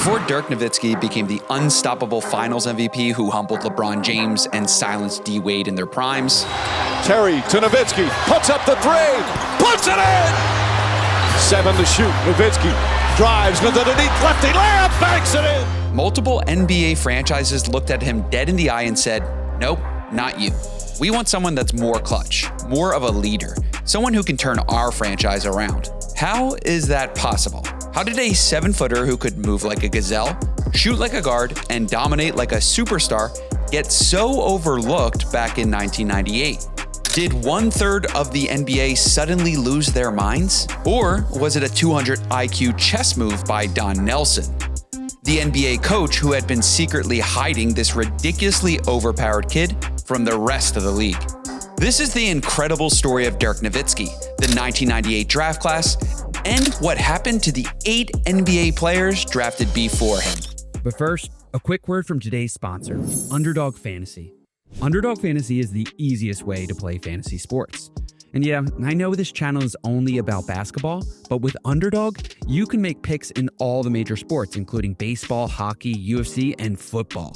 Before Dirk Nowitzki became the unstoppable finals MVP who humbled LeBron James and silenced D. Wade in their primes. Terry to Nowitzki, puts up the three, puts it in! 7 to shoot, Nowitzki drives, goes underneath, lefty layup, banks it in! Multiple NBA franchises looked at him dead in the eye and said, nope, not you. We want someone that's more clutch, more of a leader, someone who can turn our franchise around. How is that possible? How did a 7-footer who could move like a gazelle, shoot like a guard, and dominate like a superstar get so overlooked back in 1998? Did 1/3 of the NBA suddenly lose their minds? Or was it a 200 IQ chess move by Don Nelson, the NBA coach who had been secretly hiding this ridiculously overpowered kid from the rest of the league? This is the incredible story of Dirk Nowitzki, the 1998 draft class, and what happened to the 8 NBA players drafted before him. But first, a quick word from today's sponsor, Underdog Fantasy. Underdog Fantasy is the easiest way to play fantasy sports. And yeah, I know this channel is only about basketball, but with Underdog, you can make picks in all the major sports, including baseball, hockey, UFC, and football.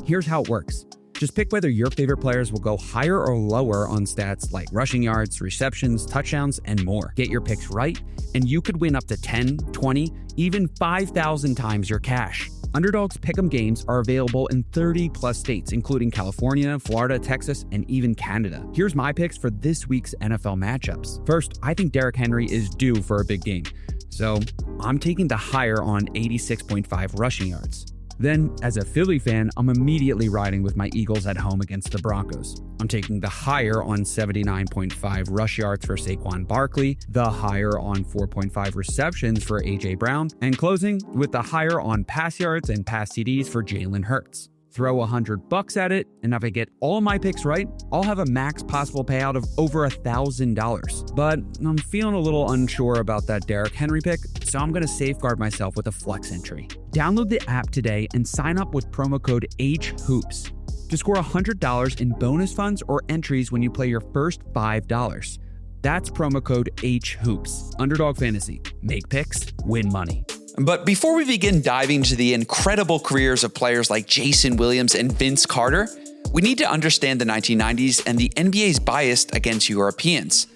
Here's how it works. Just pick whether your favorite players will go higher or lower on stats like rushing yards, receptions, touchdowns, and more. Get your picks right, and you could win up to 10, 20, even 5,000 times your cash. Underdog's Pick'em games are available in 30 plus states, including California, Florida, Texas, and even Canada. Here's my picks for this week's NFL matchups. First, I think Derrick Henry is due for a big game, so I'm taking the higher on 86.5 rushing yards. Then, as a Philly fan, I'm immediately riding with my Eagles at home against the Broncos. I'm taking the higher on 79.5 rush yards for Saquon Barkley, the higher on 4.5 receptions for A.J. Brown, and closing with the higher on pass yards and pass TDs for Jalen Hurts. Throw $100 at it, and if I get all my picks right, I'll have a max possible payout of over $1,000. But I'm feeling a little unsure about that Derrick Henry pick, so I'm going to safeguard myself with a flex entry. Download the app today and sign up with promo code HHOOPS to score $100 in bonus funds or entries when you play your first $5. That's promo code HHOOPS. Underdog Fantasy. Make picks, win money. But before we begin diving into the incredible careers of players like Jason Williams and Vince Carter, we need to understand the 1990s and the NBA's bias against Europeans.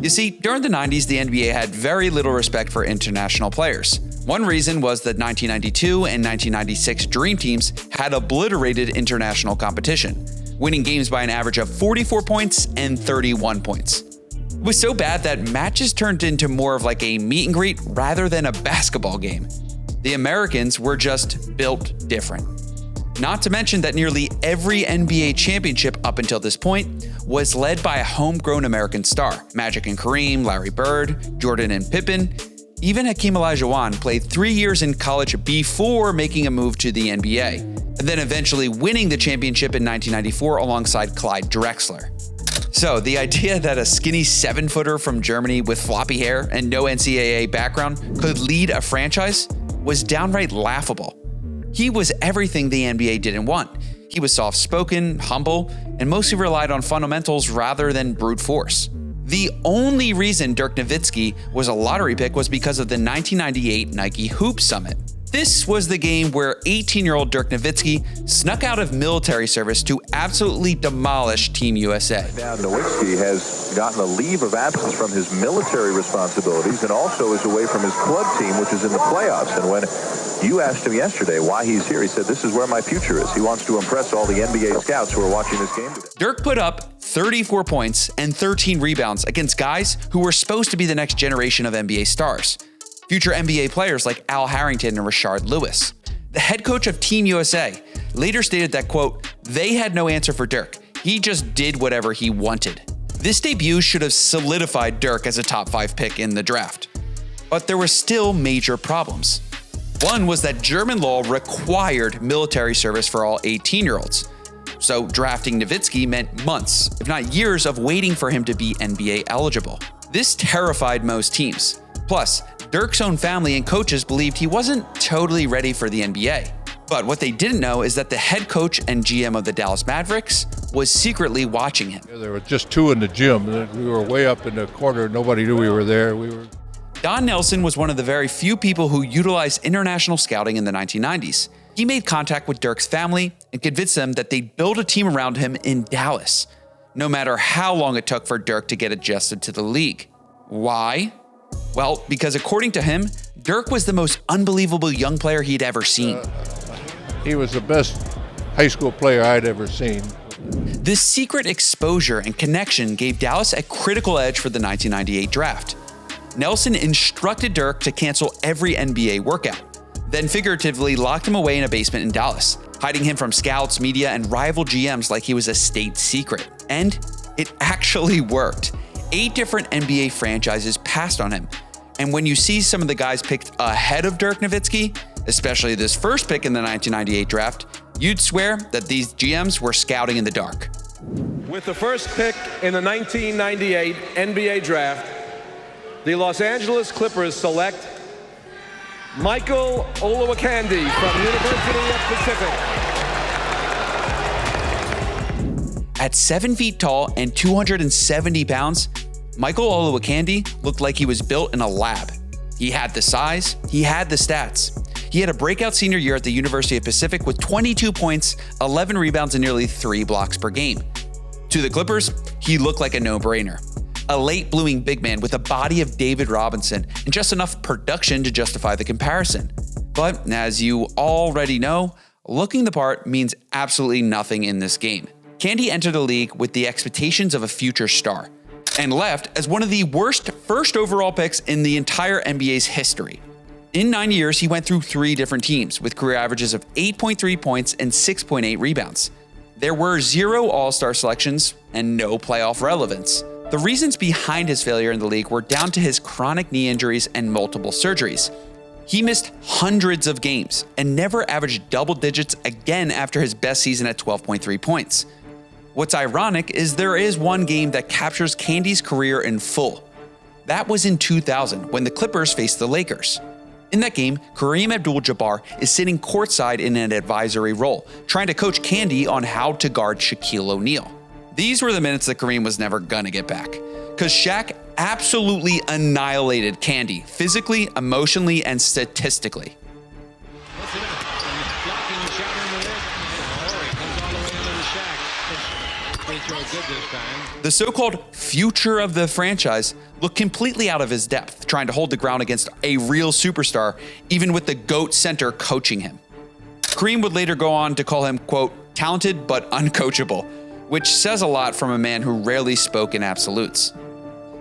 You see, during the 90s, the NBA had very little respect for international players. One reason was that 1992 and 1996 Dream Teams had obliterated international competition, winning games by an average of 44 points and 31 points. It was so bad that matches turned into more of like a meet and greet rather than a basketball game. The Americans were just built different. Not to mention that nearly every NBA championship up until this point was led by a homegrown American star. Magic and Kareem, Larry Bird, Jordan and Pippen, even Hakeem Olajuwon played 3 years in college before making a move to the NBA, and then eventually winning the championship in 1994 alongside Clyde Drexler. So the idea that a skinny 7-footer from Germany with floppy hair and no NCAA background could lead a franchise was downright laughable. He was everything the NBA didn't want. He was soft-spoken, humble, and mostly relied on fundamentals rather than brute force. The only reason Dirk Nowitzki was a lottery pick was because of the 1998 Nike Hoop Summit. This was the game where 18-year-old Dirk Nowitzki snuck out of military service to absolutely demolish Team USA. Now Nowitzki has gotten a leave of absence from his military responsibilities and also is away from his club team, which is in the playoffs. And when you asked him yesterday why he's here, he said, "This is where my future is." He wants to impress all the NBA scouts who are watching this game today. Dirk put up 34 points and 13 rebounds against guys who were supposed to be the next generation of NBA stars. Future NBA players like Al Harrington and Rashard Lewis. The head coach of Team USA later stated that, quote, "They had no answer for Dirk. He just did whatever he wanted." This debut should have solidified Dirk as a top 5 pick in the draft. But there were still major problems. One was that German law required military service for all 18-year-olds. So drafting Nowitzki meant months, if not years, of waiting for him to be NBA eligible. This terrified most teams. Plus, Dirk's own family and coaches believed he wasn't totally ready for the NBA. But what they didn't know is that the head coach and GM of the Dallas Mavericks was secretly watching him. There were just 2 in the gym. We were way up in the corner. Nobody knew we were there. Don Nelson was one of the very few people who utilized international scouting in the 1990s. He made contact with Dirk's family and convinced them that they'd build a team around him in Dallas, no matter how long it took for Dirk to get adjusted to the league. Why? Well, because according to him, Dirk was the most unbelievable young player he'd ever seen. He was the best high school player I'd ever seen. This secret exposure and connection gave Dallas a critical edge for the 1998 draft. Nelson instructed Dirk to cancel every NBA workout, then figuratively locked him away in a basement in Dallas, hiding him from scouts, media, and rival GMs like he was a state secret. And it actually worked. 8 different NBA franchises passed on him. And when you see some of the guys picked ahead of Dirk Nowitzki, especially this first pick in the 1998 draft, you'd swear that these GMs were scouting in the dark. With the first pick in the 1998 NBA draft, the Los Angeles Clippers select Michael Olowokandi from University of Pacific. At 7 feet tall and 270 pounds, Michael Olowokandi looked like he was built in a lab. He had the size, he had the stats. He had a breakout senior year at the University of Pacific with 22 points, 11 rebounds, and nearly 3 blocks per game. To the Clippers, he looked like a no-brainer. A late blooming big man with a body of David Robinson and just enough production to justify the comparison. But as you already know, looking the part means absolutely nothing in this game. Kandi entered the league with the expectations of a future star and left as one of the worst first overall picks in the entire NBA's history. In 9 years, he went through 3 different teams with career averages of 8.3 points and 6.8 rebounds. There were 0 All-Star selections and no playoff relevance. The reasons behind his failure in the league were down to his chronic knee injuries and multiple surgeries. He missed hundreds of games and never averaged double digits again after his best season at 12.3 points. What's ironic is there is one game that captures Kandi's career in full. That was in 2000 when the Clippers faced the Lakers. In that game, Kareem Abdul-Jabbar is sitting courtside in an advisory role, trying to coach Kandi on how to guard Shaquille O'Neal. These were the minutes that Kareem was never gonna get back, because Shaq absolutely annihilated Kandi physically, emotionally, and statistically. The so-called future of the franchise looked completely out of his depth, trying to hold the ground against a real superstar, even with the GOAT center coaching him. Kareem would later go on to call him, quote, talented but uncoachable, which says a lot from a man who rarely spoke in absolutes.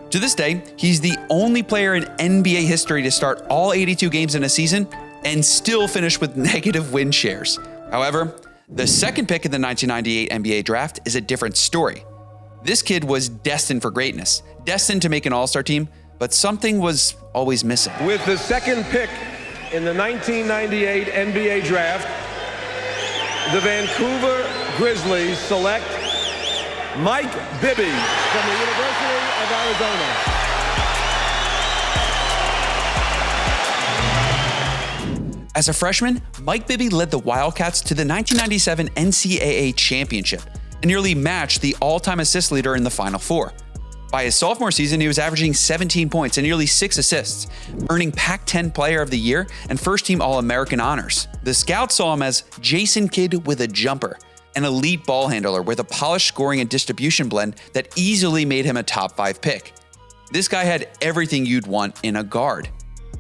To this day, he's the only player in NBA history to start all 82 games in a season and still finish with negative win shares. However, the second pick in the 1998 NBA draft is a different story. This kid was destined for greatness, destined to make an all-star team, but something was always missing. With the second pick in the 1998 NBA draft, the Vancouver Grizzlies select Mike Bibby from the University of Arizona. As a freshman, Mike Bibby led the Wildcats to the 1997 NCAA championship and nearly matched the all-time assist leader in the Final Four. By his sophomore season, he was averaging 17 points and nearly 6 assists, earning Pac-10 Player of the Year and first-team All-American honors. The scouts saw him as Jason Kidd with a jumper, an elite ball handler with a polished scoring and distribution blend that easily made him a top 5 pick. This guy had everything you'd want in a guard.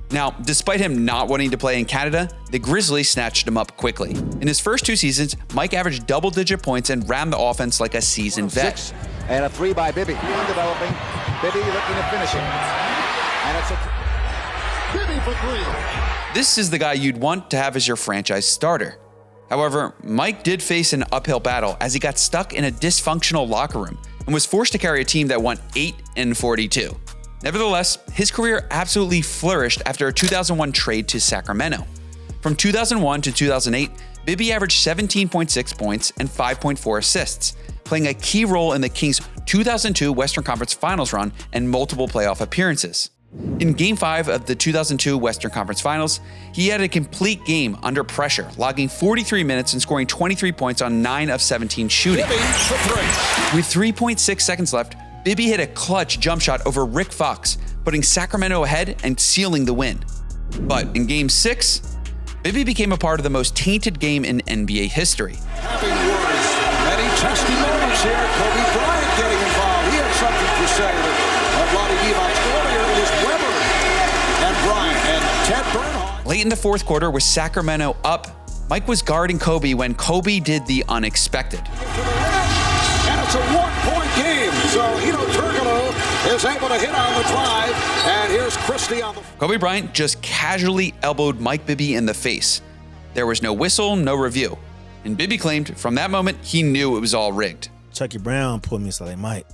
Now, despite him not wanting to play in Canada, the Grizzlies snatched him up quickly. In his first 2 seasons, Mike averaged double-digit points and ran the offense like a seasoned vet. And a 3 by Bibby. Developing. Bibby looking at finishing. And it's a Bibby for 3. This is the guy you'd want to have as your franchise starter. However, Mike did face an uphill battle as he got stuck in a dysfunctional locker room and was forced to carry a team that won 8-42. Nevertheless, his career absolutely flourished after a 2001 trade to Sacramento. From 2001 to 2008, Bibby averaged 17.6 points and 5.4 assists, playing a key role in the Kings' 2002 Western Conference Finals run and multiple playoff appearances. In Game 5 of the 2002 Western Conference Finals, he had a complete game under pressure, logging 43 minutes and scoring 23 points on 9 of 17 shooting. With 3.6 seconds left, Bibby hit a clutch jump shot over Rick Fox, putting Sacramento ahead and sealing the win. But in Game 6, Bibby became a part of the most tainted game in NBA history. Having words, many testy moments here. Kobe Bryant getting involved. He had something to say that Vlade Divac earlier. It was Weber and Bryant and Ted Bernhardt. Late in the fourth quarter, with Sacramento up, Mike was guarding Kobe when Kobe did the unexpected. And it's a one-point game. So, Turkoglu is able to hit on the drive. And here's Christie on the... Kobe Bryant just casually elbowed Mike Bibby in the face. There was no whistle, no review. And Bibby claimed from that moment, he knew it was all rigged. Chucky Brown put me, so like, Mike,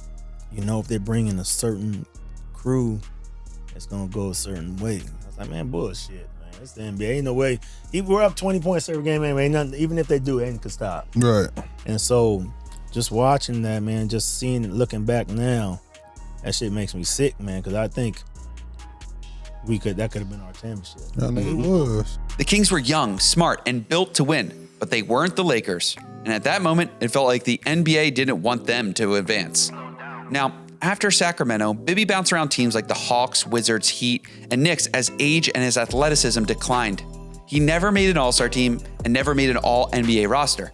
if they're bringing a certain crew, it's going to go a certain way. I was like, man, bullshit, man. It's the NBA. Ain't no way. We're up 20 points every game, man. Ain't nothing, even if they do, ain't could stop. Right. And so just watching that, man, just seeing it, looking back now, that shit makes me sick, man, because I think that could have been our championship. I think it was. The Kings were young, smart, and built to win, but they weren't the Lakers. And at that moment, it felt like the NBA didn't want them to advance. Now, after Sacramento, Bibby bounced around teams like the Hawks, Wizards, Heat, and Knicks as age and his athleticism declined. He never made an All-Star team and never made an All-NBA roster.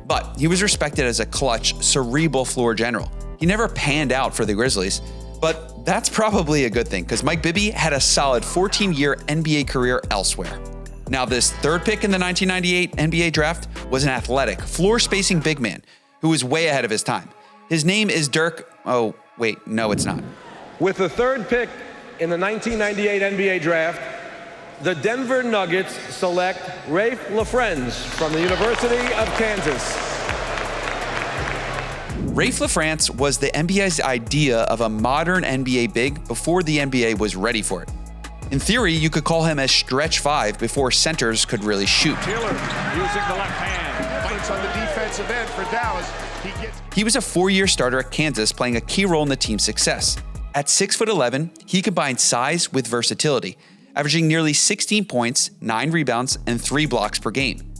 But he was respected as a clutch, cerebral floor general. He never panned out for the Grizzlies, but that's probably a good thing because Mike Bibby had a solid 14-year NBA career elsewhere. Now, this third pick in the 1998 NBA draft was an athletic, floor-spacing big man who was way ahead of his time. His name is Dirk... Oh, wait, no, it's not. With the third pick in the 1998 NBA draft, the Denver Nuggets select Raef LaFrentz from the University of Kansas. Raef LaFrentz was the NBA's idea of a modern NBA big before the NBA was ready for it. In theory, you could call him a stretch five before centers could really shoot. Taylor using the left hand. Fights on the defensive end for Dallas. He was a 4-year starter at Kansas, playing a key role in the team's success. At 6'11", he combined size with versatility, averaging nearly 16 points, 9 rebounds, and 3 blocks per game.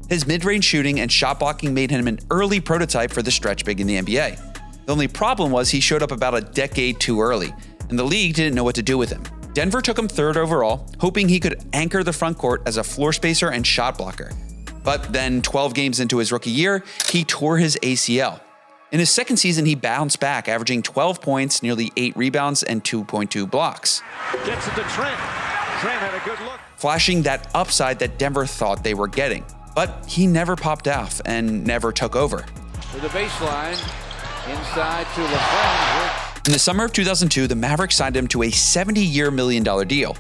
His mid-range shooting and shot blocking made him an early prototype for the stretch big in the NBA. The only problem was he showed up about a decade too early, and the league didn't know what to do with him. Denver took him 3rd overall, hoping he could anchor the front court as a floor spacer and shot blocker. But then 12 games into his rookie year, he tore his ACL. In his second season, he bounced back, averaging 12 points, nearly 8 rebounds, and 2.2 blocks. Gets it to Trent. Trent had a good look. Flashing that upside that Denver thought they were getting. But he never popped off and never took over. To the baseline, inside to LaFrentz. In the summer of 2002, the Mavericks signed him to a $70 million deal,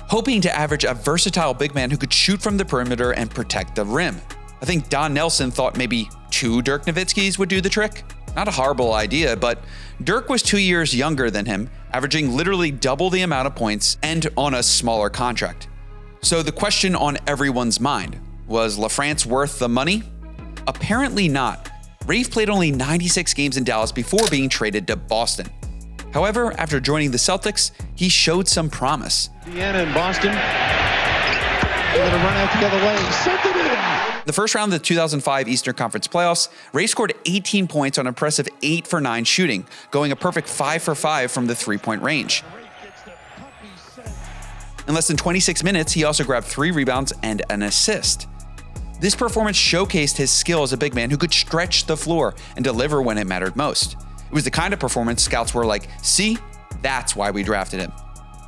hoping to average a versatile big man who could shoot from the perimeter and protect the rim. I think Don Nelson thought maybe 2 Dirk Nowitzkis would do the trick. Not a horrible idea, but Dirk was 2 years younger than him, averaging literally double the amount of points and on a smaller contract. So the question on everyone's mind, was LaFrentz worth the money? Apparently not. Raef played only 96 games in Dallas before being traded to Boston. However, after joining the Celtics, he showed some promise. Indiana and Boston. They're going to run out the other way. Send it in. The first round of the 2005 Eastern Conference playoffs, Raef scored 18 points on an impressive 8 for 9 shooting, going a perfect 5 for 5 from the 3-point range. In less than 26 minutes, he also grabbed 3 rebounds and an assist. This performance showcased his skill as a big man who could stretch the floor and deliver when it mattered most. It was the kind of performance scouts were like, see, that's why we drafted him.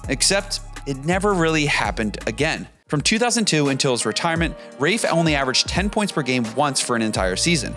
Except it never really happened again. From 2002 until his retirement, Raef only averaged 10 points per game once for an entire season.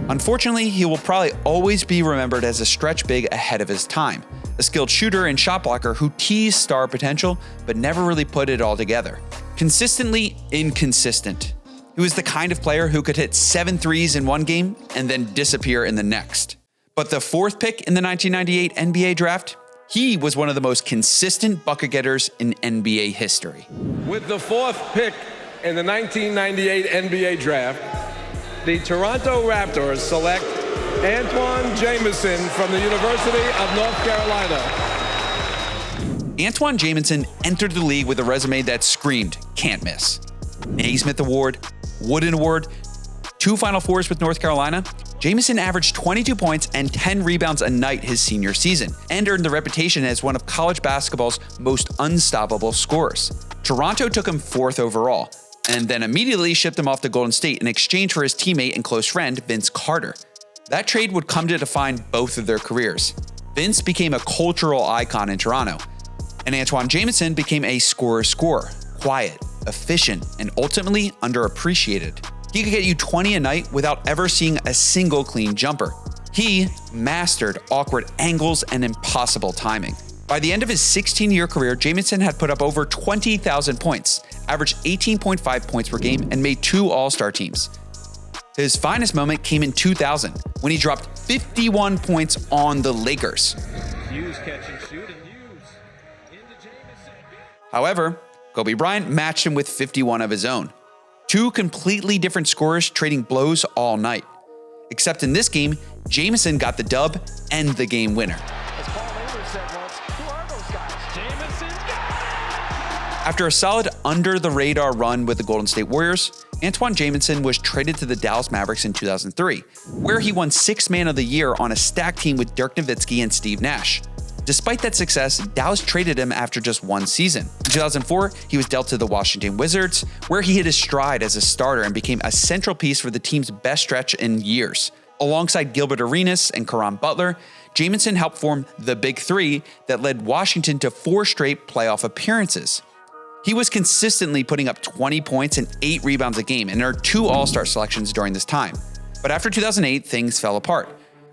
Unfortunately, he will probably always be remembered as a stretch big ahead of his time, a skilled shooter and shot blocker who teased star potential but never really put it all together. Consistently inconsistent. He was the kind of player who could hit 7 threes in one game and then disappear in the next. But the 4th pick in the 1998 NBA draft, he was one of the most consistent bucket getters in NBA history. With the 4th pick in the 1998 NBA draft, the Toronto Raptors select Antawn Jamison from the University of North Carolina. Antawn Jamison entered the league with a resume that screamed, can't miss. Naismith Award, Wooden Award, 2 Final Fours with North Carolina, Jamison averaged 22 points and 10 rebounds a night his senior season, and earned the reputation as one of college basketball's most unstoppable scorers. Toronto took him 4th overall, and then immediately shipped him off to Golden State in exchange for his teammate and close friend, Vince Carter. That trade would come to define both of their careers. Vince became a cultural icon in Toronto, and Antawn Jamison became a scorer, quiet, efficient, and ultimately underappreciated. He could get you 20 a night without ever seeing a single clean jumper. He mastered awkward angles and impossible timing. By the end of his 16-year career, Jamison had put up over 20,000 points, averaged 18.5 points per game, and made 2 All-Star teams. His finest moment came in 2000, when he dropped 51 points on the Lakers. Hughes catch and shoot, and Hughes into Jamison. However, Kobe Bryant matched him with 51 of his own. 2 completely different scorers trading blows all night. Except in this game, Jamison got the dub and the game winner. After a solid under-the-radar run with the Golden State Warriors, Antawn Jamison was traded to the Dallas Mavericks in 2003, where he won 6th Man of the Year on a stacked team with Dirk Nowitzki and Steve Nash. Despite that success, Dallas traded him after just 1 season. In 2004, he was dealt to the Washington Wizards, where he hit his stride as a starter and became a central piece for the team's best stretch in years. Alongside Gilbert Arenas and Caron Butler, Jamison helped form the Big Three that led Washington to 4 straight playoff appearances. He was consistently putting up 20 points and 8 rebounds a game and earned 2 All-Star selections during this time. But after 2008, things fell apart.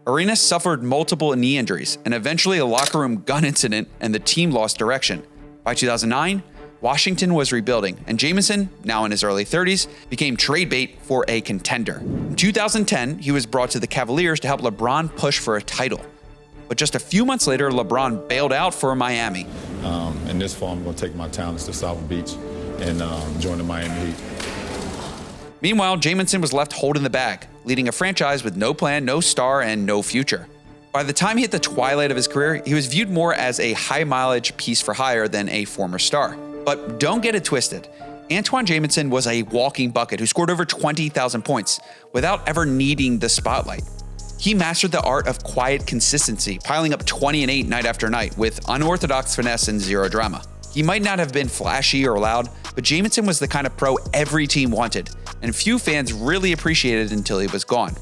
Arenas suffered multiple knee injuries and eventually a locker room gun incident, and the team lost direction. By 2009, Washington was rebuilding, and Jamison, now in his early 30s, became trade bait for a contender. In 2010, he was brought to the Cavaliers to help LeBron push for a title. But just a few months later, LeBron bailed out for Miami. And this fall, I'm going to take my talents to South Beach and join the Miami Heat. Meanwhile, Jamison was left holding the bag, leading a franchise with no plan, no star, and no future. By the time he hit the twilight of his career, he was viewed more as a high-mileage piece for hire than a former star. But don't get it twisted. Antawn Jamison was a walking bucket who scored over 20,000 points without ever needing the spotlight. He mastered the art of quiet consistency, piling up 20 and 8 night after night with unorthodox finesse and zero drama. He might not have been flashy or loud, but Jamison was the kind of pro every team wanted, and few fans really appreciated until he was gone.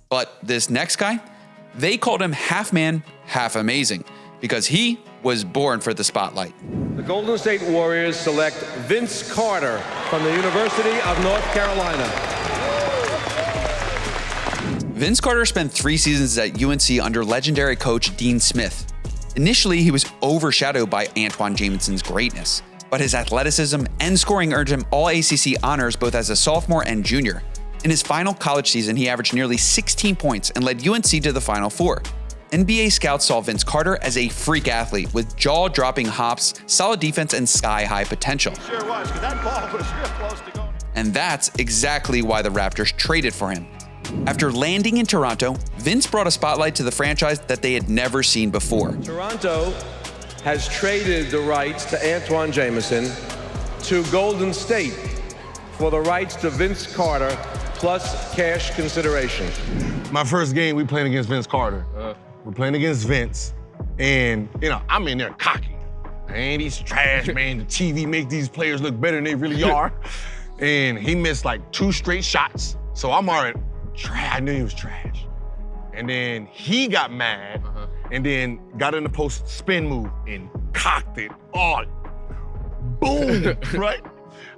But this next guy, they called him half man, half amazing, because he was born for the spotlight. The Golden State Warriors select Vince Carter from the University of North Carolina. Vince Carter spent 3 seasons at UNC under legendary coach Dean Smith. Initially, he was overshadowed by Antawn Jamison's greatness, but his athleticism and scoring earned him all ACC honors both as a sophomore and junior. In his final college season, he averaged nearly 16 points and led UNC to the Final Four. NBA scouts saw Vince Carter as a freak athlete with jaw-dropping hops, solid defense, and sky-high potential. Sure was, because that ball was real close to going. And that's exactly why the Raptors traded for him. After landing in Toronto, Vince brought a spotlight to the franchise that they had never seen before. Toronto has traded the rights to Antawn Jamison to Golden State for the rights to Vince Carter plus cash consideration. My first game, we playing against Vince Carter. We're playing against Vince, and I'm in there cocky. Man, he's trash, man. The TV make these players look better than they really are. And he missed like 2 straight shots, so I'm already trash. I knew he was trash. And then he got mad, and then got in the post spin move and cocked it. Oh, boom, right?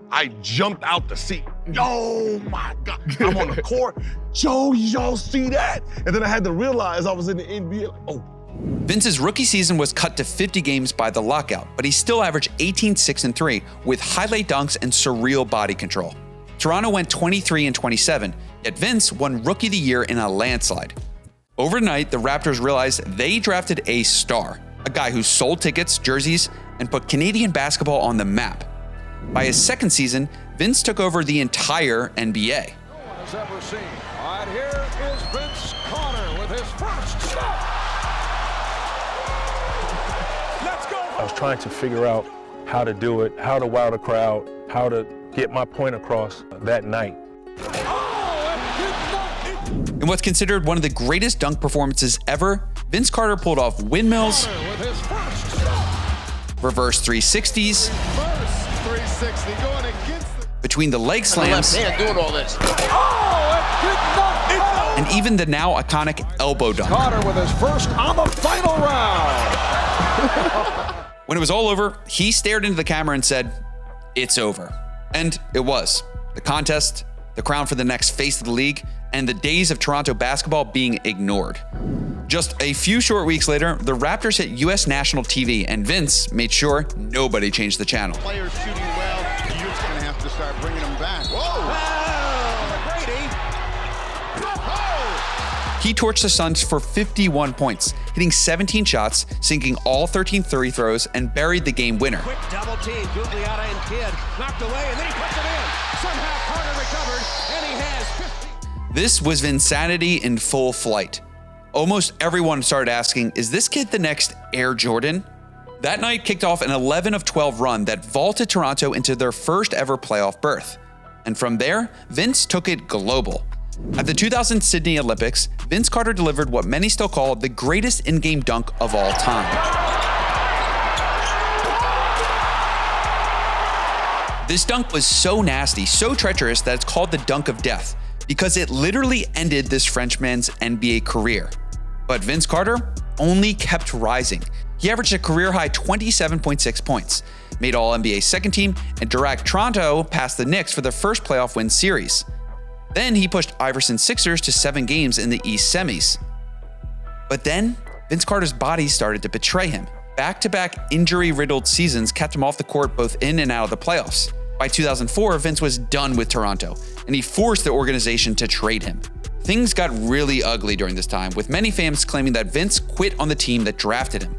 I jumped out the seat. Oh my God, I'm on the court. Joe, y'all see that? And then I had to realize I was in the NBA. Like, oh. Vince's rookie season was cut to 50 games by the lockout, but he still averaged 18, 6, and 3 with highlight dunks and surreal body control. Toronto went 23 and 27, yet Vince won Rookie of the Year in a landslide. Overnight, the Raptors realized they drafted a star, a guy who sold tickets, jerseys, and put Canadian basketball on the map. By his second season, Vince took over the entire NBA. No one has ever seen. All right, here is Vince Carter with his first stop. Let's go. I was trying to figure out how to do it, how to wow the crowd, how to get my point across that night. Oh, it did not. In what's considered one of the greatest dunk performances ever, Vince Carter pulled off windmills, reverse 360s, between the leg slams, doing all this. and even the now iconic elbow dunk. Carter with his first on the final round. When it was all over, he stared into the camera and said, "It's over." And it was. The contest, the crown for the next face of the league, and the days of Toronto basketball being ignored. Just a few short weeks later, the Raptors hit US national TV, and Vince made sure nobody changed the channel. Players shooting well, you're going to have to start bringing them back. He torched the Suns for 51 points, hitting 17 shots, sinking all 13 3 throws, and buried the game winner. Quick double team, Gugliotta and Kidd knocked away, and then he puts it in. Somehow Carter recovered, and he has 50. This was Vinsanity in full flight. Almost everyone started asking, is this kid the next Air Jordan? That night kicked off an 11 of 12 run that vaulted Toronto into their first ever playoff berth. And from there, Vince took it global. At the 2000 Sydney Olympics, Vince Carter delivered what many still call the greatest in-game dunk of all time. This dunk was so nasty, so treacherous that it's called the dunk of death, because it literally ended this Frenchman's NBA career. But Vince Carter only kept rising. He averaged a career-high 27.6 points, made All-NBA second team, and dragged Toronto past the Knicks for their first playoff win series. Then he pushed Iverson's Sixers to 7 games in the East semis. But then, Vince Carter's body started to betray him. Back-to-back injury-riddled seasons kept him off the court both in and out of the playoffs. By 2004, Vince was done with Toronto, and he forced the organization to trade him. Things got really ugly during this time, with many fans claiming that Vince quit on the team that drafted him.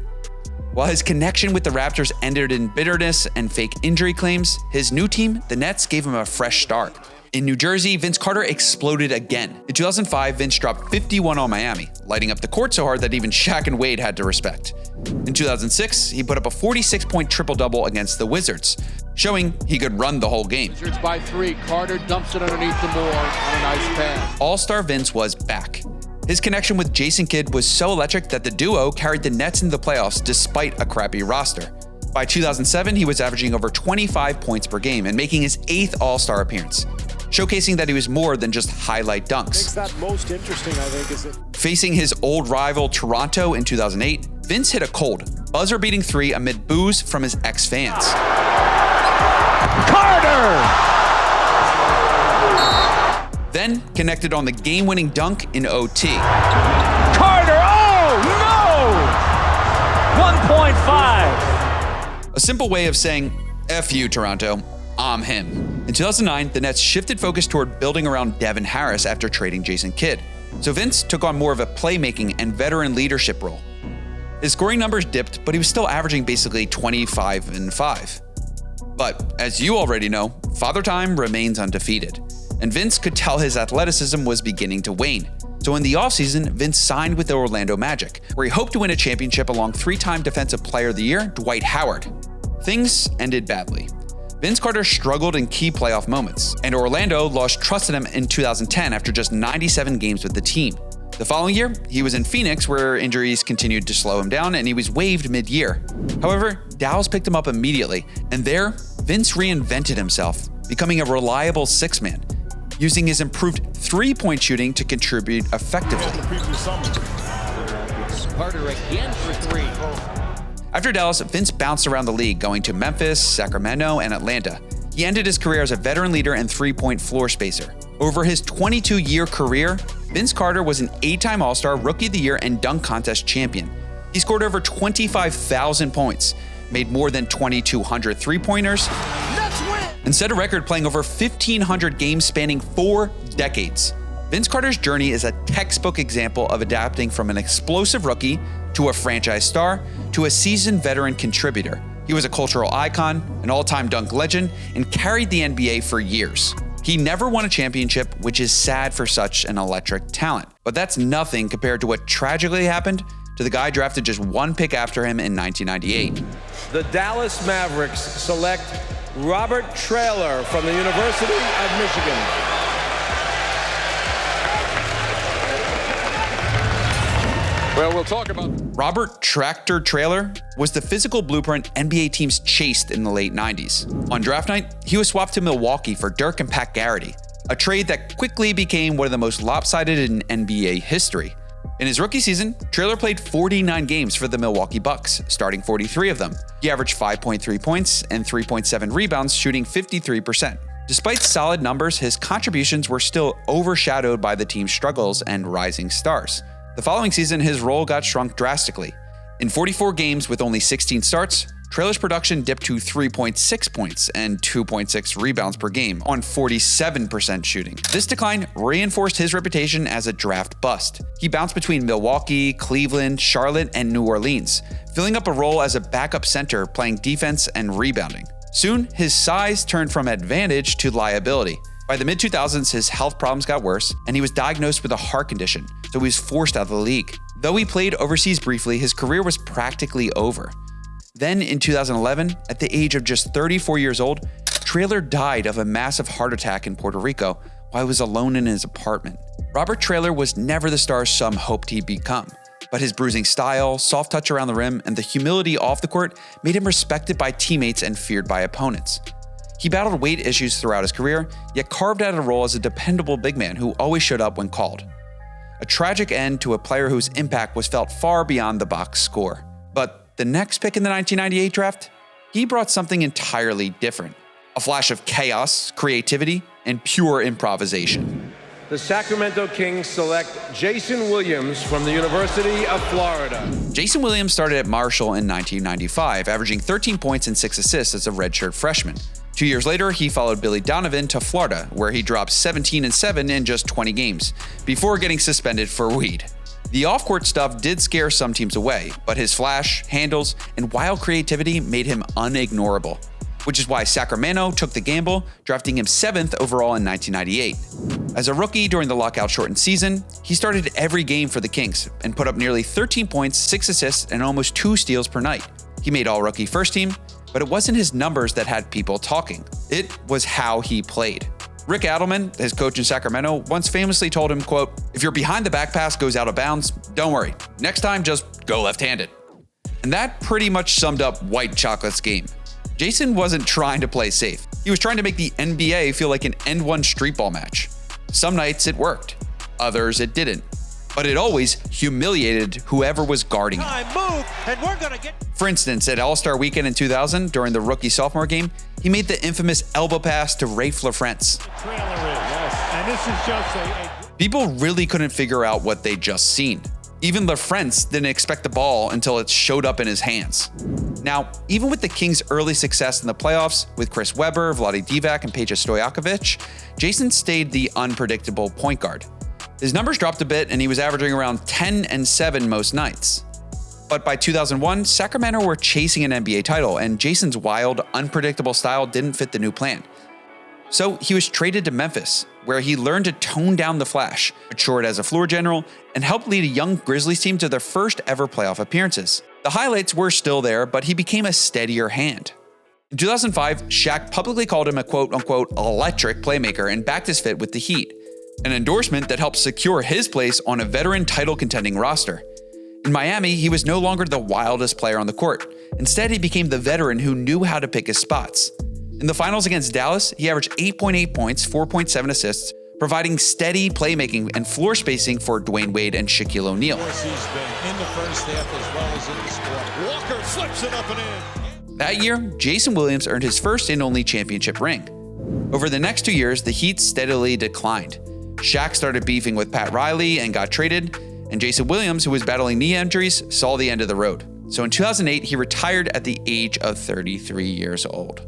While his connection with the Raptors ended in bitterness and fake injury claims, his new team, the Nets, gave him a fresh start. In New Jersey, Vince Carter exploded again. In 2005, Vince dropped 51 on Miami, lighting up the court so hard that even Shaq and Wade had to respect. In 2006, he put up a 46-point triple-double against the Wizards, showing he could run the whole game. Wizards by 3. Carter dumps it underneath the board on a nice pass. All-Star Vince was back. His connection with Jason Kidd was so electric that the duo carried the Nets into the playoffs despite a crappy roster. By 2007, he was averaging over 25 points per game and making his 8th All-Star appearance, showcasing that he was more than just highlight dunks. Makes that most interesting, I think, is it. Facing his old rival Toronto in 2008, Vince hit a cold, buzzer-beating 3 amid boos from his ex-fans. Carter! Then connected on the game-winning dunk in OT. Carter, oh no! 1.5. A simple way of saying, F you, Toronto, I'm him. In 2009, the Nets shifted focus toward building around Devin Harris after trading Jason Kidd. So Vince took on more of a playmaking and veteran leadership role. His scoring numbers dipped, but he was still averaging basically 25 and 5. But as you already know, Father Time remains undefeated. And Vince could tell his athleticism was beginning to wane. So in the offseason, Vince signed with the Orlando Magic, where he hoped to win a championship along 3-time Defensive Player of the Year, Dwight Howard. Things ended badly. Vince Carter struggled in key playoff moments, and Orlando lost trust in him in 2010 after just 97 games with the team. The following year, he was in Phoenix, where injuries continued to slow him down, and he was waived mid-year. However, Dallas picked him up immediately, and there, Vince reinvented himself, becoming a reliable six-man, using his improved three-point shooting to contribute effectively. Carter again for 3. After Dallas, Vince bounced around the league, going to Memphis, Sacramento, and Atlanta. He ended his career as a veteran leader and three-point floor spacer. Over his 22-year career, Vince Carter was an 8-time All-Star, Rookie of the Year, and Dunk Contest champion. He scored over 25,000 points, made more than 2,200 three-pointers, and set a record playing over 1,500 games spanning 4 decades. Vince Carter's journey is a textbook example of adapting from an explosive rookie to a franchise star to a seasoned veteran contributor. He was a cultural icon, an all-time dunk legend, and carried the NBA for years. He never won a championship, which is sad for such an electric talent. But that's nothing compared to what tragically happened to the guy drafted just 1 pick after him in 1998. The Dallas Mavericks select Robert Traylor from the University of Michigan. Well, we'll talk about... Robert Tractor Traylor was the physical blueprint NBA teams chased in the late 90s. On draft night, he was swapped to Milwaukee for Dirk and Pat Garrity, a trade that quickly became one of the most lopsided in NBA history. In his rookie season, Traylor played 49 games for the Milwaukee Bucks, starting 43 of them. He averaged 5.3 points and 3.7 rebounds, shooting 53%. Despite solid numbers, his contributions were still overshadowed by the team's struggles and rising stars. The following season, his role got shrunk drastically. In 44 games with only 16 starts, Traylor's production dipped to 3.6 points and 2.6 rebounds per game on 47% shooting. This decline reinforced his reputation as a draft bust. He bounced between Milwaukee, Cleveland, Charlotte, and New Orleans, filling up a role as a backup center playing defense and rebounding. Soon, his size turned from advantage to liability. By the mid-2000s, his health problems got worse, and he was diagnosed with a heart condition, so he was forced out of the league. Though he played overseas briefly, his career was practically over. Then in 2011, at the age of just 34 years old, Traylor died of a massive heart attack in Puerto Rico while he was alone in his apartment. Robert Traylor was never the star some hoped he'd become, but his bruising style, soft touch around the rim, and the humility off the court made him respected by teammates and feared by opponents. He battled weight issues throughout his career, yet carved out a role as a dependable big man who always showed up when called. A tragic end to a player whose impact was felt far beyond the box score. But the next pick in the 1998 draft, he brought something entirely different. A flash of chaos, creativity, and pure improvisation. The Sacramento Kings select Jason Williams from the University of Florida. Jason Williams started at Marshall in 1995, averaging 13 points and 6 assists as a redshirt freshman. 2 years later, he followed Billy Donovan to Florida, where he dropped 17 and 7 in just 20 games, before getting suspended for weed. The off-court stuff did scare some teams away, but his flash, handles, and wild creativity made him unignorable, which is why Sacramento took the gamble, drafting him 7th overall in 1998. As a rookie during the lockout-shortened season, he started every game for the Kings and put up nearly 13 points, 6 assists, and almost 2 steals per night. He made all-rookie first team, but it wasn't his numbers that had people talking. It was how he played. Rick Adelman, his coach in Sacramento, once famously told him, quote, "If your behind the back pass goes out of bounds, don't worry. Next time, just go left-handed." And that pretty much summed up White Chocolate's game. Jason wasn't trying to play safe. He was trying to make the NBA feel like an end-one street ball match. Some nights it worked, others it didn't. But it always humiliated whoever was guarding him. For instance, at All-Star Weekend in 2000, during the rookie-sophomore game, he made the infamous elbow pass to Raef LaFrentz. People really couldn't figure out what they'd just seen. Even LaFrentz didn't expect the ball until it showed up in his hands. Now, even with the Kings' early success in the playoffs, with Chris Webber, Vlade Divac, and Peja Stojakovic, Jason stayed the unpredictable point guard. His numbers dropped a bit, and he was averaging around 10 and 7 most nights. But by 2001, Sacramento were chasing an NBA title, and Jason's wild, unpredictable style didn't fit the new plan. So he was traded to Memphis, where he learned to tone down the flash, matured as a floor general, and helped lead a young Grizzlies team to their first ever playoff appearances. The highlights were still there, but he became a steadier hand. In 2005, Shaq publicly called him a quote-unquote electric playmaker and backed his fit with the Heat, an endorsement that helped secure his place on a veteran title-contending roster. In Miami, he was no longer the wildest player on the court. Instead, he became the veteran who knew how to pick his spots. In the finals against Dallas, he averaged 8.8 points, 4.7 assists, providing steady playmaking and floor spacing for Dwyane Wade and Shaquille O'Neal. He's been in the first half as well as in the score. Walker flips it up and in. That year, Jason Williams earned his first and only championship ring. Over the next 2 years, the Heat steadily declined. Shaq started beefing with Pat Riley and got traded, and Jason Williams, who was battling knee injuries, saw the end of the road. So in 2008, he retired at the age of 33 years old.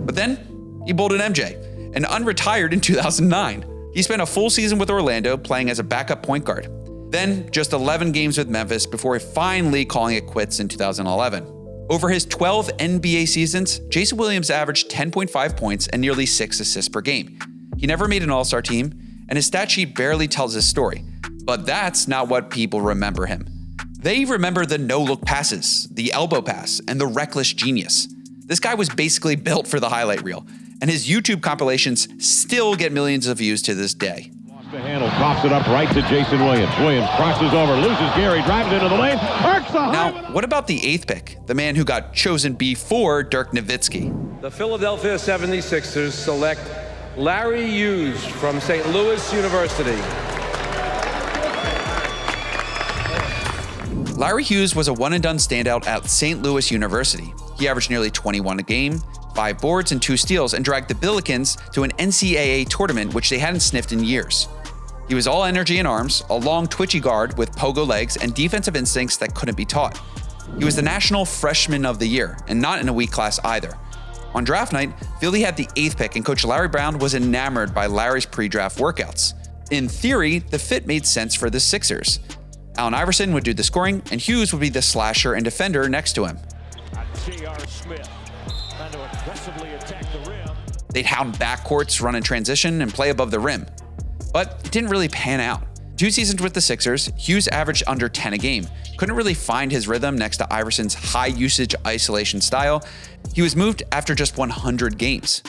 But then, he pulled an MJ and unretired in 2009. He spent a full season with Orlando playing as a backup point guard. Then, just 11 games with Memphis before finally calling it quits in 2011. Over his 12 NBA seasons, Jason Williams averaged 10.5 points and nearly 6 assists per game. He never made an All-Star team, and his stat sheet barely tells his story. But that's not what people remember him. They remember the no-look passes, the elbow pass, and the reckless genius. This guy was basically built for the highlight reel, and his YouTube compilations still get millions of views to this day. The handle, coughs it up right to Jason Williams. Williams crosses over, loses Gary, drives into the lane. Now, what about the 8th pick, the man who got chosen before Dirk Nowitzki? The Philadelphia 76ers select Larry Hughes from St. Louis University. Larry Hughes was a one-and-done standout at St. Louis University. He averaged nearly 21 a game, 5 boards and 2 steals, and dragged the Billikens to an NCAA tournament which they hadn't sniffed in years. He was all energy and arms, a long twitchy guard with pogo legs and defensive instincts that couldn't be taught. He was the National Freshman of the Year, and not in a weak class either. On draft night, Philly had the 8th pick, and Coach Larry Brown was enamored by Larry's pre-draft workouts. In theory, the fit made sense for the Sixers. Allen Iverson would do the scoring, and Hughes would be the slasher and defender next to him. J.R. Smith trying to aggressively attack the rim. They'd hound backcourts, run in transition, and play above the rim. But it didn't really pan out. 2 seasons with the Sixers, Hughes averaged under 10 a game. Couldn't really find his rhythm next to Iverson's high-usage isolation style. He was moved after just 100 games.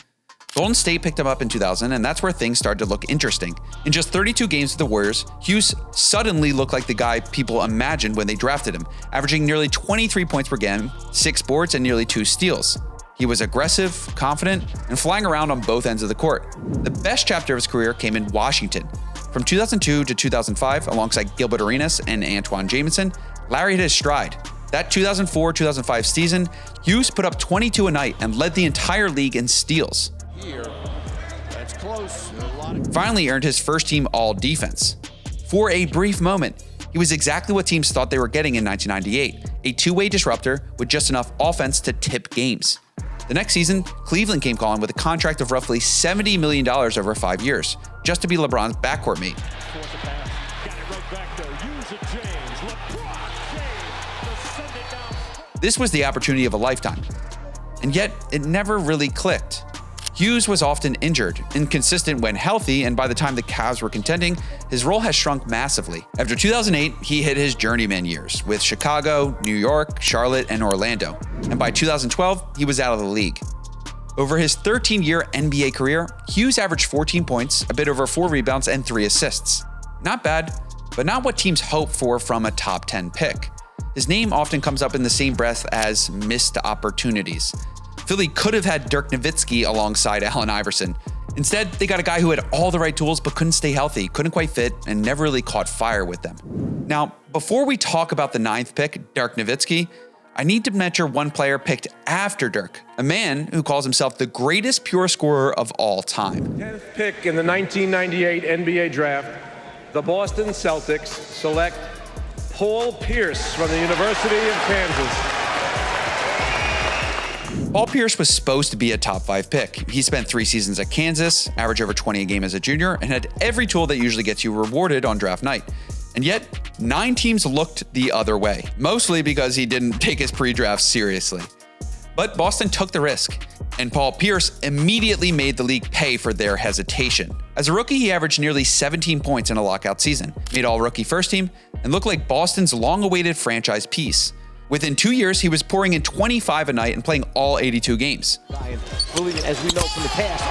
Golden State picked him up in 2000, and that's where things started to look interesting. In just 32 games with the Warriors, Hughes suddenly looked like the guy people imagined when they drafted him, averaging nearly 23 points per game, 6 boards, and nearly 2 steals. He was aggressive, confident, and flying around on both ends of the court. The best chapter of his career came in Washington. From 2002 to 2005, alongside Gilbert Arenas and Antawn Jamison, Larry hit his stride. That 2004-2005 season, Hughes put up 22 a night and led the entire league in steals. That's close. Finally earned his first team all-defense. For a brief moment, he was exactly what teams thought they were getting in 1998, a two-way disruptor with just enough offense to tip games. The next season, Cleveland came calling with a contract of roughly $70 million over 5 years, just to be LeBron's backcourt mate. This was the opportunity of a lifetime, and yet it never really clicked. Hughes was often injured, inconsistent when healthy, and by the time the Cavs were contending, his role has shrunk massively. After 2008, he hit his journeyman years with Chicago, New York, Charlotte, and Orlando. And by 2012, he was out of the league. Over his 13-year NBA career, Hughes averaged 14 points, a bit over 4 rebounds, and 3 assists. Not bad, but not what teams hope for from a top 10 pick. His name often comes up in the same breath as missed opportunities. Philly could have had Dirk Nowitzki alongside Allen Iverson. Instead, they got a guy who had all the right tools but couldn't stay healthy, couldn't quite fit, and never really caught fire with them. Now, before we talk about the 9th pick, Dirk Nowitzki, I need to mention one player picked after Dirk, a man who calls himself the greatest pure scorer of all time. 10th pick in the 1998 NBA draft, the Boston Celtics select Paul Pierce from the University of Kansas. Paul Pierce was supposed to be a top 5 pick. He spent 3 seasons at Kansas, averaged over 20 a game as a junior, and had every tool that usually gets you rewarded on draft night. And yet, 9 teams looked the other way, mostly because he didn't take his pre-draft seriously. But Boston took the risk, and Paul Pierce immediately made the league pay for their hesitation. As a rookie, he averaged nearly 17 points in a lockout season, made all-rookie first team, and looked like Boston's long-awaited franchise piece. Within 2 years, he was pouring in 25 a night and playing all 82 games. As we know from the past.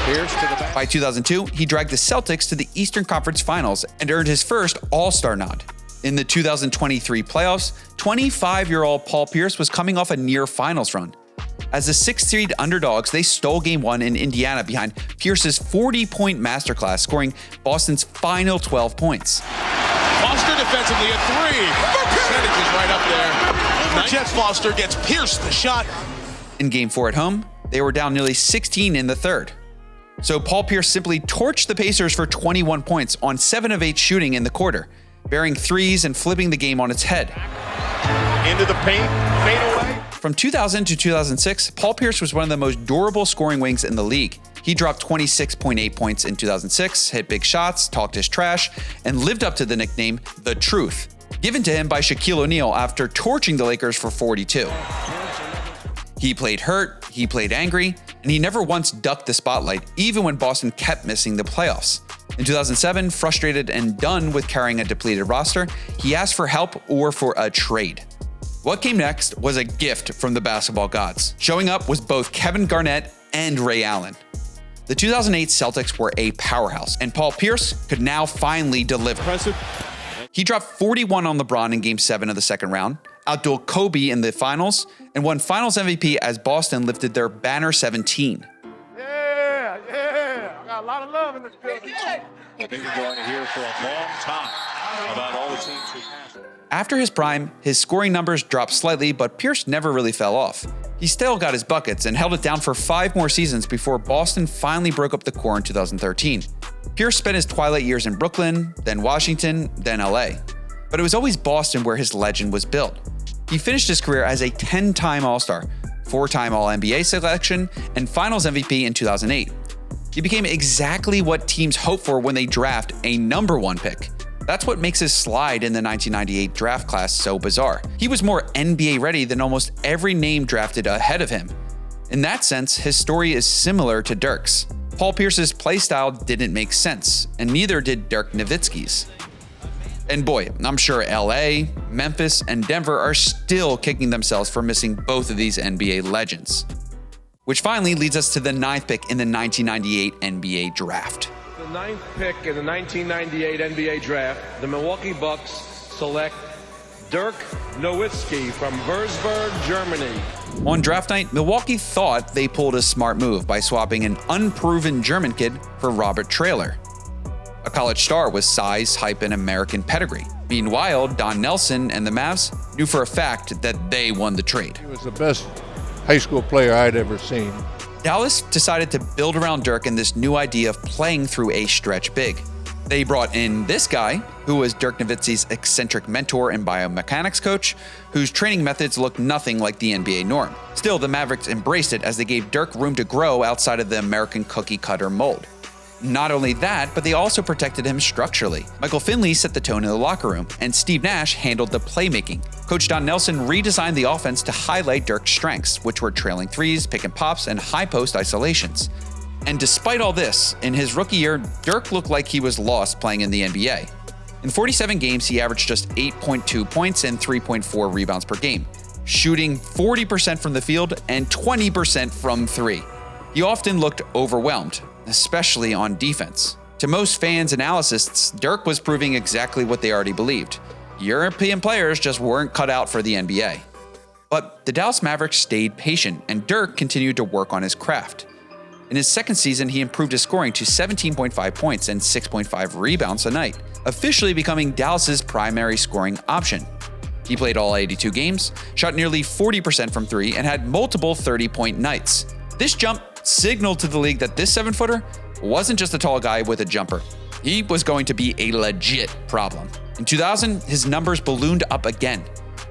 Pierce to the back. By 2002, he dragged the Celtics to the Eastern Conference Finals and earned his first All-Star nod. In the 2023 playoffs, 25-year-old Paul Pierce was coming off a near finals run. As the 6th seed underdogs, they stole Game 1 in Indiana behind Pierce's 40-point masterclass, scoring Boston's final 12 points. Foster defensively at 3. Percentage is right up there. Jets Foster gets Pierce the shot. In Game 4 at home, they were down nearly 16 in the third. So Paul Pierce simply torched the Pacers for 21 points on 7 of 8 shooting in the quarter, bearing threes and flipping the game on its head. Into the paint, fade away. From 2000 to 2006, Paul Pierce was one of the most durable scoring wings in the league. He dropped 26.8 points in 2006, hit big shots, talked his trash, and lived up to the nickname The Truth, given to him by Shaquille O'Neal after torching the Lakers for 42. He played hurt, he played angry, and he never once ducked the spotlight, even when Boston kept missing the playoffs. In 2007, frustrated and done with carrying a depleted roster, he asked for help or for a trade. What came next was a gift from the basketball gods. Showing up was both Kevin Garnett and Ray Allen. The 2008 Celtics were a powerhouse, and Paul Pierce could now finally deliver. He dropped 41 on LeBron in Game 7 of the second round, outdueled Kobe in the finals, and won Finals MVP as Boston lifted their banner 17. Yeah. I got a lot of love in this building. We've been going to hear for a long time about all the teams who passed. After his prime, his scoring numbers dropped slightly, but Pierce never really fell off. He still got his buckets and held it down for 5 more seasons before Boston finally broke up the core in 2013. Pierce spent his twilight years in Brooklyn, then Washington, then LA. But it was always Boston where his legend was built. He finished his career as a 10-time All-Star, 4-time All-NBA selection, and Finals MVP in 2008. He became exactly what teams hope for when they draft a number 1 pick. That's what makes his slide in the 1998 draft class so bizarre. He was more NBA ready than almost every name drafted ahead of him. In that sense, his story is similar to Dirk's. Paul Pierce's play style didn't make sense, and neither did Dirk Nowitzki's. And boy, I'm sure LA, Memphis, and Denver are still kicking themselves for missing both of these NBA legends. Which finally leads us to the 9th pick in the 1998 NBA draft. The 9th pick in the 1998 NBA draft, the Milwaukee Bucks select Dirk Nowitzki from Würzburg, Germany. On draft night, Milwaukee thought they pulled a smart move by swapping an unproven German kid for Robert Traylor, a college star with size, hype, and American pedigree. Meanwhile, Don Nelson and the Mavs knew for a fact that they won the trade. He was the best high school player I'd ever seen. Dallas decided to build around Dirk and this new idea of playing through a stretch big. They brought in this guy, who was Dirk Nowitzki's eccentric mentor and biomechanics coach, whose training methods looked nothing like the NBA norm. Still, the Mavericks embraced it as they gave Dirk room to grow outside of the American cookie-cutter mold. Not only that, but they also protected him structurally. Michael Finley set the tone in the locker room, and Steve Nash handled the playmaking. Coach Don Nelson redesigned the offense to highlight Dirk's strengths, which were trailing threes, pick and pops, and high post isolations. And despite all this, in his rookie year, Dirk looked like he was lost playing in the NBA. In 47 games, he averaged just 8.2 points and 3.4 rebounds per game, shooting 40% from the field and 20% from 3. He often looked overwhelmed, especially on defense. To most fans and analysts, Dirk was proving exactly what they already believed. European players just weren't cut out for the NBA. But the Dallas Mavericks stayed patient, and Dirk continued to work on his craft. In his second season, he improved his scoring to 17.5 points and 6.5 rebounds a night, officially becoming Dallas's primary scoring option. He played all 82 games, shot nearly 40% from 3, and had multiple 30-point nights. This jump signaled to the league that this 7-footer wasn't just a tall guy with a jumper. He was going to be a legit problem. In 2000, his numbers ballooned up again.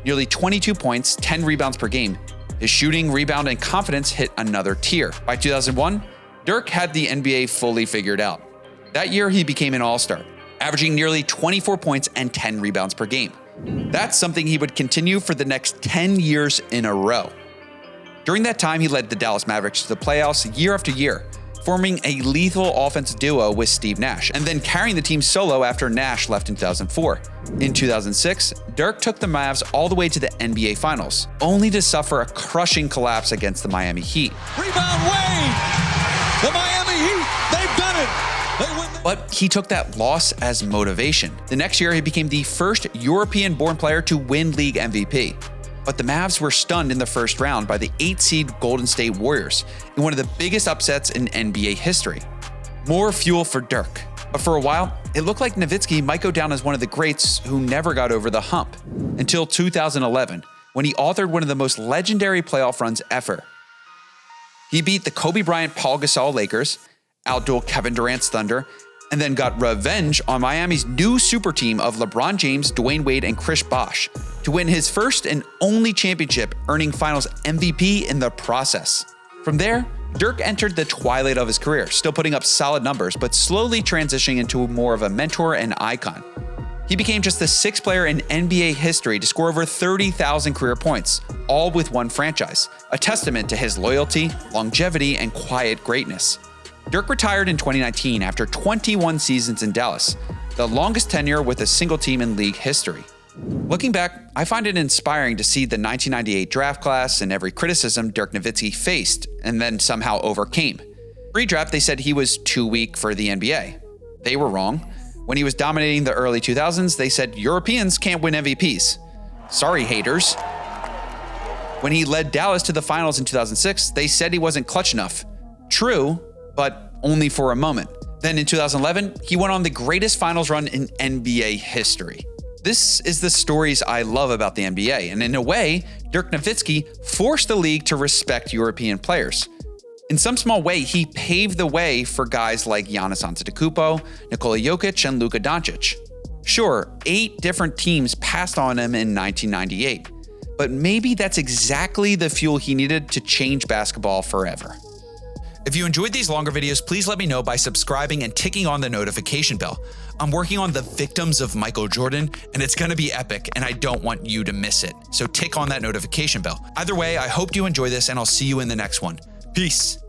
Nearly 22 points, 10 rebounds per game. His shooting, rebound, and confidence hit another tier. By 2001, Dirk had the NBA fully figured out. That year, he became an all-star, averaging nearly 24 points and 10 rebounds per game. That's something he would continue for the next 10 years in a row. During that time, he led the Dallas Mavericks to the playoffs year after year, forming a lethal offensive duo with Steve Nash, and then carrying the team solo after Nash left in 2004. In 2006, Dirk took the Mavs all the way to the NBA Finals, only to suffer a crushing collapse against the Miami Heat. Rebound Wade! The Miami Heat, they've done it! But he took that loss as motivation. The next year, he became the first European-born player to win league MVP. But the Mavs were stunned in the first round by the 8-seed Golden State Warriors in one of the biggest upsets in NBA history. More fuel for Dirk. But for a while, it looked like Nowitzki might go down as one of the greats who never got over the hump. Until 2011, when he authored one of the most legendary playoff runs ever. He beat the Kobe Bryant-Paul Gasol Lakers, outdueled Kevin Durant's Thunder, and then got revenge on Miami's new super team of LeBron James, Dwyane Wade, and Chris Bosh to win his first and only championship, earning Finals MVP in the process. From there, Dirk entered the twilight of his career, still putting up solid numbers, but slowly transitioning into more of a mentor and icon. He became just the 6th player in NBA history to score over 30,000 career points, all with one franchise, a testament to his loyalty, longevity, and quiet greatness. Dirk retired in 2019 after 21 seasons in Dallas, the longest tenure with a single team in league history. Looking back, I find it inspiring to see the 1998 draft class and every criticism Dirk Nowitzki faced and then somehow overcame. Pre-draft, they said he was too weak for the NBA. They were wrong. When he was dominating the early 2000s, they said Europeans can't win MVPs. Sorry, haters. When he led Dallas to the finals in 2006, they said he wasn't clutch enough. True, but only for a moment. Then in 2011, he went on the greatest finals run in NBA history. This is the stories I love about the NBA, and in a way, Dirk Nowitzki forced the league to respect European players. In some small way, he paved the way for guys like Giannis Antetokounmpo, Nikola Jokic, and Luka Doncic. Sure, 8 different teams passed on him in 1998, but maybe that's exactly the fuel he needed to change basketball forever. If you enjoyed these longer videos, please let me know by subscribing and ticking on the notification bell. I'm working on the victims of Michael Jordan, and it's gonna be epic, and I don't want you to miss it. So tick on that notification bell. Either way, I hope you enjoy this, and I'll see you in the next one. Peace.